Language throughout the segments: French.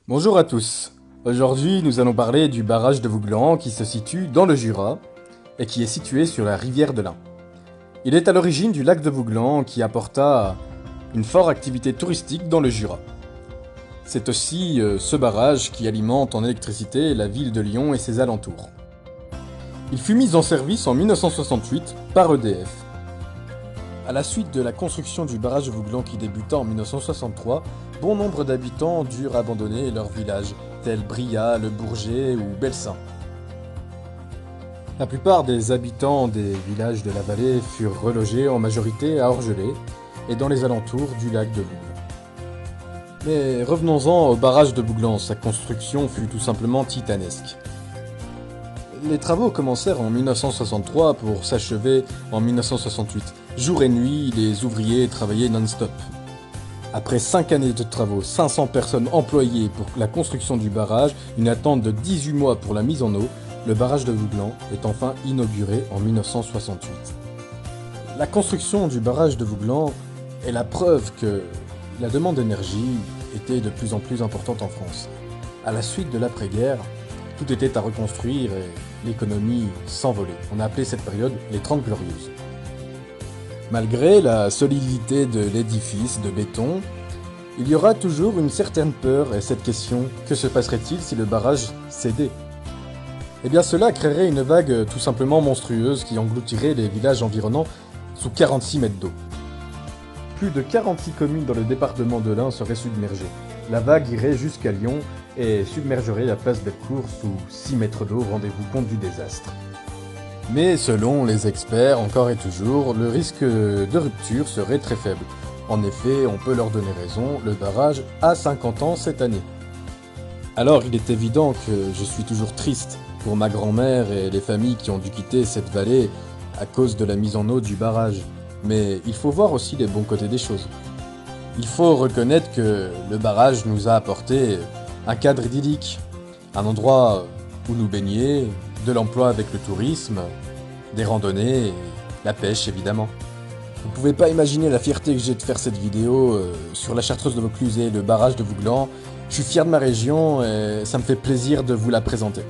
Bonjour à tous. Aujourd'hui, nous allons parler du barrage de Vouglan qui se situe dans le Jura et qui est situé sur la rivière de l'Ain. Il est à l'origine du lac de Vouglan qui apporta une forte activité touristique dans le Jura. C'est aussi ce barrage qui alimente en électricité la ville de Lyon et ses alentours. Il fut mis en service en 1968 par EDF. À la suite de la construction du barrage de Vouglan qui débuta en 1963, bon nombre d'habitants durent abandonner leur village, tels Briat, Le Bourget ou Belsin. La plupart des habitants des villages de la vallée furent relogés en majorité à Orgelès et dans les alentours du lac de Vouglan. Mais revenons-en au barrage de Vouglan, sa construction fut tout simplement titanesque. Les travaux commencèrent en 1963 pour s'achever en 1968. Jour et nuit, les ouvriers travaillaient non-stop. Après 5 années de travaux, 500 personnes employées pour la construction du barrage, une attente de 18 mois pour la mise en eau, le barrage de Vouglan est enfin inauguré en 1968. La construction du barrage de Vouglan est la preuve que la demande d'énergie était de plus en plus importante en France. À la suite de l'après-guerre, tout était à reconstruire et l'économie s'envolait. On a appelé cette période les 30 Glorieuses. Malgré la solidité de l'édifice de béton, il y aura toujours une certaine peur et cette question, que se passerait-il si le barrage cédait? Eh bien cela créerait une vague tout simplement monstrueuse qui engloutirait les villages environnants sous 46 mètres d'eau. Plus de 46 communes dans le département de l'Ain seraient submergées. La vague irait jusqu'à Lyon et submergerait la place Bellecour sous 6 mètres d'eau, rendez-vous compte du désastre. Mais selon les experts, encore et toujours, le risque de rupture serait très faible. En effet, on peut leur donner raison, le barrage a 50 ans cette année. Alors il est évident que je suis toujours triste pour ma grand-mère et les familles qui ont dû quitter cette vallée à cause de la mise en eau du barrage. Mais il faut voir aussi les bons côtés des choses. Il faut reconnaître que le barrage nous a apporté un cadre idyllique, un endroit où nous baigner, de l'emploi avec le tourisme, des randonnées et la pêche évidemment. Vous pouvez pas imaginer la fierté que j'ai de faire cette vidéo sur la Chartreuse de Vaucluse et le barrage de Vouglan. Je suis fier de ma région et ça me fait plaisir de vous la présenter.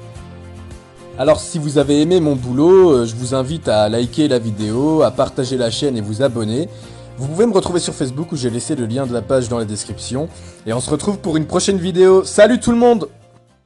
Alors si vous avez aimé mon boulot, je vous invite à liker la vidéo, à partager la chaîne et vous abonner. Vous pouvez me retrouver sur Facebook où j'ai laissé le lien de la page dans la description. Et on se retrouve pour une prochaine vidéo. Salut tout le monde!